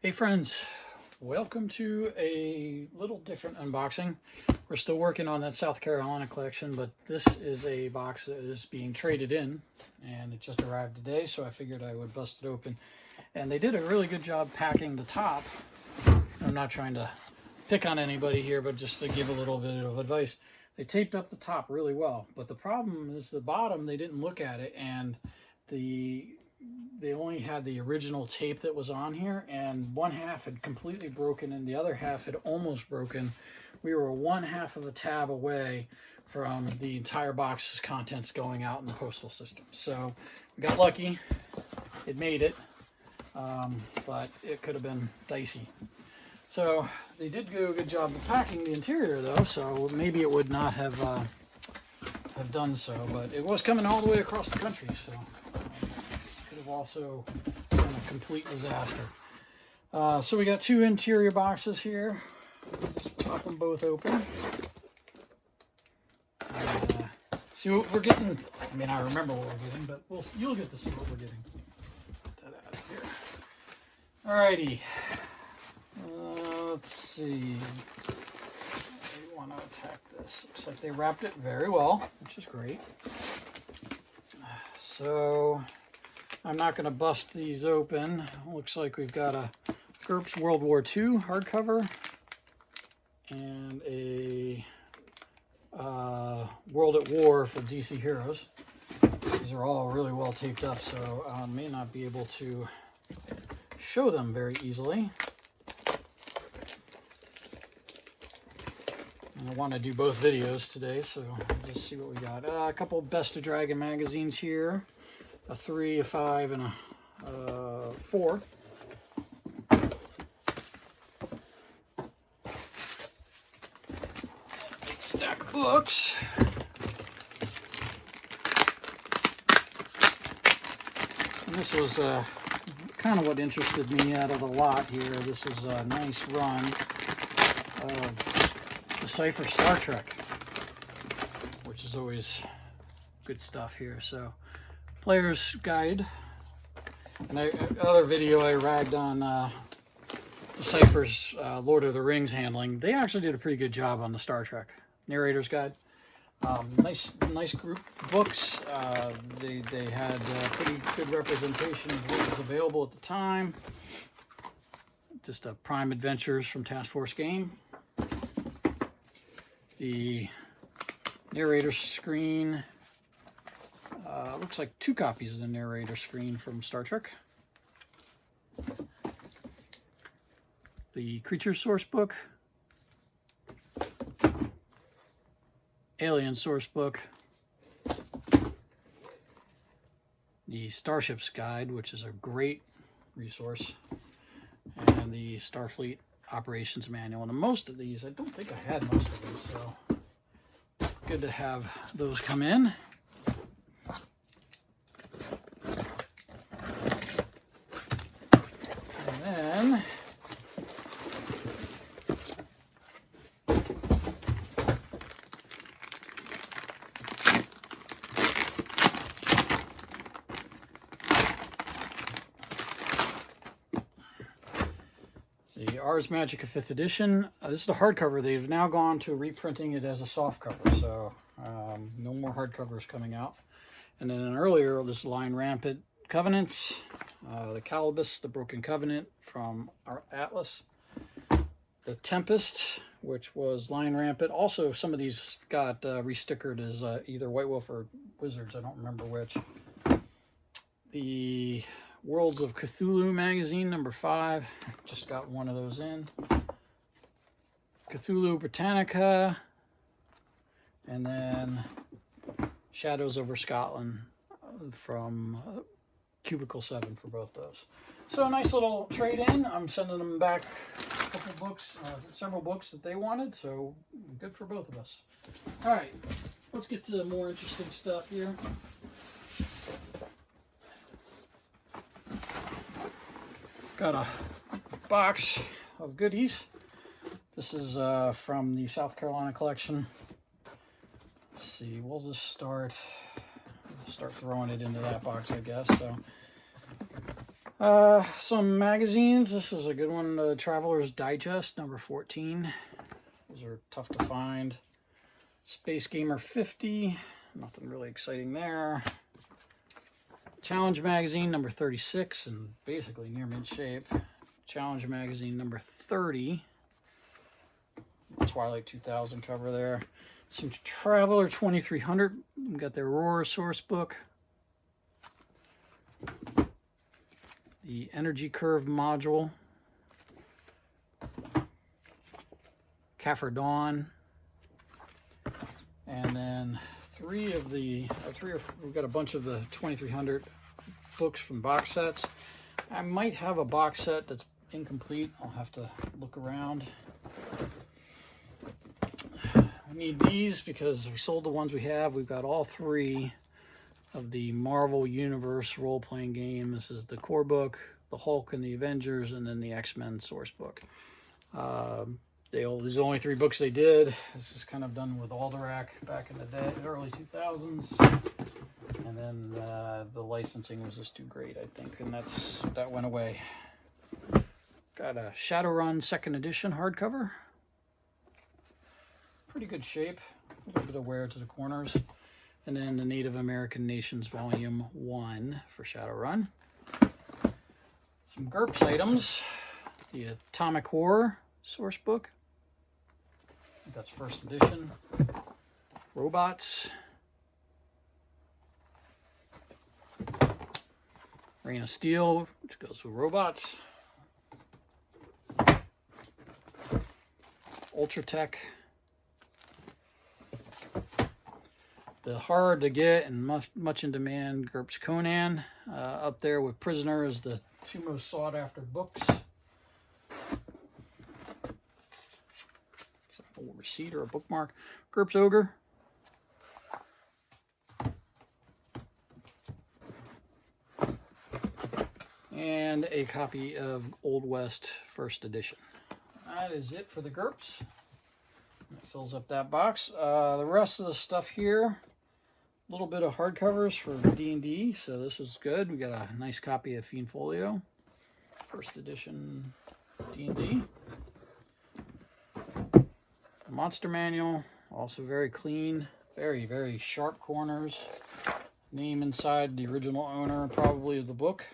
Hey friends, welcome to a little different unboxing. We're still working on that South Carolina collection, but this is a box that is being traded in, and it just arrived today, so I figured I would bust it open. And they did a really good job packing the top. I'm not trying to pick on anybody here, but just to give a little bit of advice. They taped up the top really well, but the problem is the bottom, they didn't look at it, and they only had the original tape that was on here, and one half had completely broken and the other half had almost broken. We were one half of a tab away from the entire box's contents going out in the postal system. So we got lucky. It made it, but it could have been dicey. So they did do a good job of packing the interior though, so maybe it would not have done so, but it was coming all the way across the country, so could have also been a complete disaster. So we got two interior boxes here. Let's pop them both open. See what we're getting. I mean, I remember what we're getting, but you'll get to see what we're getting. Get that out of here. Alrighty. Let's see. I want to attack this. Looks like they wrapped it very well, which is great. So I'm not going to bust these open. Looks like we've got a GURPS World War II hardcover and a World at War for DC Heroes. These are all really well taped up, so I may not be able to show them very easily. And I want to do both videos today, so let's just see what we got. A couple Best of Dragon magazines here. A 3, a 5, and a 4. Big stack of books. And this was kind of what interested me out of the lot here. This is a nice run of Decipher Star Trek, which is always good stuff here. So, Player's Guide. And other video I ragged on Decipher's Lord of the Rings handling. They actually did a pretty good job on the Star Trek Narrator's Guide. Nice group of books. They had pretty good representation of what was available at the time. Just a Prime Adventures from Task Force game. The narrator screen. Looks like 2 copies of the narrator screen from Star Trek. The Creature Source Book. Alien Source Book. The Starship's Guide, which is a great resource. And the Starfleet Operations Manual. And most of these, I don't think I had most of these, so good to have those come in. The Ars Magica 5th edition. This is the hardcover. They've now gone to reprinting it as a softcover, so no more hardcovers coming out. And then an earlier, this Line Rampant Covenants, the Calibus, the Broken Covenant from our Atlas, the Tempest, which was Line Rampant. Also, some of these got restickered as either White Wolf or Wizards. I don't remember which. The Worlds of Cthulhu magazine, number 5. Just got one of those in. Cthulhu Britannica. And then Shadows over Scotland from Cubicle 7 for both those. So a nice little trade-in. I'm sending them back a couple books, several books that they wanted, so good for both of us. All right, let's get to the more interesting stuff here. Got a box of goodies. This is from the South Carolina collection. Let's see, we'll just start throwing it into that box, I guess. So Some magazines. This is a good one. Traveler's Digest, number 14. Those are tough to find. Space Gamer 50. Nothing really exciting there. Challenge Magazine, number 36, and basically near mint shape. Challenge Magazine, number 30. Twilight 2000 cover there. Some Traveler 2300. We've got their Aurora source book. The Energy Curve module. Kaffir Dawn. And then we've got a bunch of the 2300 books from box sets. I might have a box set that's incomplete. I'll have to look around. I need these because we sold the ones we have. We've got all 3 of the Marvel Universe role-playing game. This is the core book, the Hulk and the Avengers, and then the X-Men source book. These are the only 3 books they did. This is kind of done with Alderac back in the day, early 2000s. And then the licensing was just too great, I think, and that went away. Got a Shadowrun 2nd edition hardcover. Pretty good shape. A little bit of wear to the corners. And then the Native American Nations Volume 1 for Shadowrun. Some GURPS items. The Atomic Horror source book. I think that's 1st edition. Robots. Reign of Steel, which goes with robots. Ultratech. The hard to get and much in demand GURPS Conan. Up there with Prisoner is the 2 most sought after books. A receipt or a bookmark. GURPS Ogre. And a copy of Old West 1st edition. That is it for the GURPS. That fills up that box. The rest of the stuff here, a little bit of hardcovers for D&D, so this is good. We got a nice copy of Fiend Folio, 1st edition D&D. A monster manual, also very clean, very, very sharp corners. Name inside the original owner, probably of the book,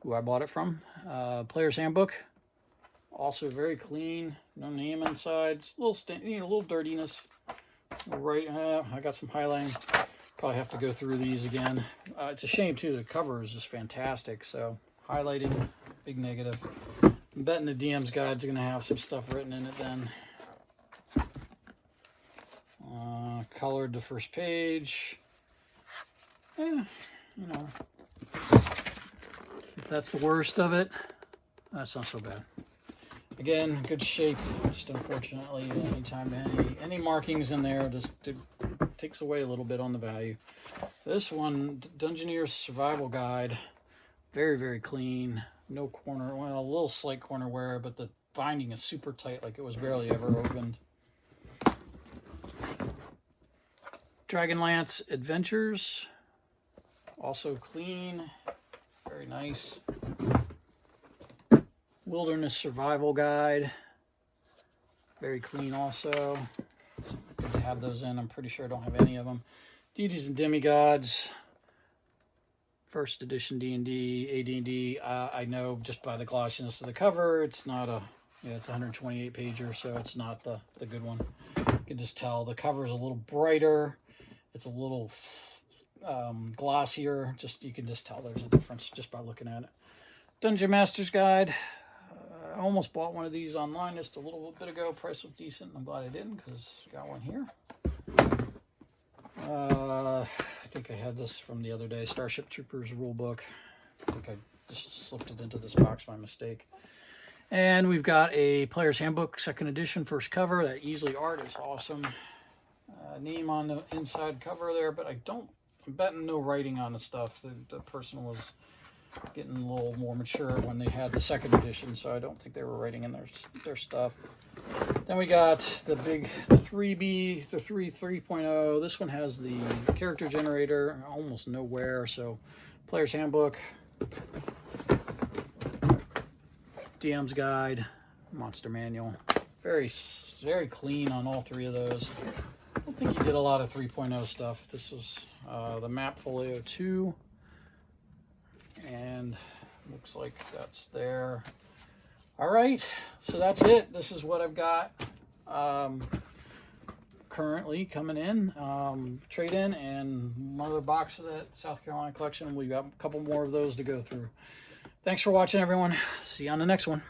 who I bought it from. Player's Handbook, also very clean, no name inside. It's a little dirtiness. Right, I got some highlighting. Probably have to go through these again. It's a shame too. The cover is just fantastic. So highlighting, big negative. I'm betting the DM's Guide's gonna have some stuff written in it then. Colored the first page. Yeah, you know. If that's the worst of it, that's not so bad. Again, good shape. Just unfortunately, anytime any markings in there, just takes away a little bit on the value. This one, Dungeoneer's Survival Guide, very, very clean. No corner, well, a little slight corner wear, but the binding is super tight, like it was barely ever opened. Dragonlance Adventures, also clean, very nice. Wilderness Survival Guide, very clean also. Good to have those in. I'm pretty sure I don't have any of them. Deities and Demigods, 1st edition D&D, AD&D. I know just by the glossiness of the cover, it's not a, it's a 128 pager, so it's not the good one. You can just tell the cover is a little brighter. It's a little glossier. You can just tell there's a difference just by looking at it. Dungeon Master's Guide. I almost bought one of these online just a little bit ago. Price was decent. I'm glad I didn't because I got one here. I think I had this from the other day. Starship Troopers Rulebook. I think I just slipped it into this box by mistake. And we've got a Player's Handbook, 2nd edition, first cover. That easily art is awesome. Name on the inside cover there, but I'm betting no writing on the stuff. The person was getting a little more mature when they had the 2nd edition, so I don't think they were writing in their stuff. Then we got the 3B, the 3.0. This one has the character generator, almost no wear, so Player's Handbook, DM's guide, monster manual. Very clean on all three of those. I don't think he did a lot of 3.0 stuff. This was the map folio 2, and looks like that's there. All right, so that's it. This is what I've got currently coming in, trade-in, and another box of that South Carolina collection. We've got a couple more of those to go through. Thanks for watching, everyone. See you on the next one.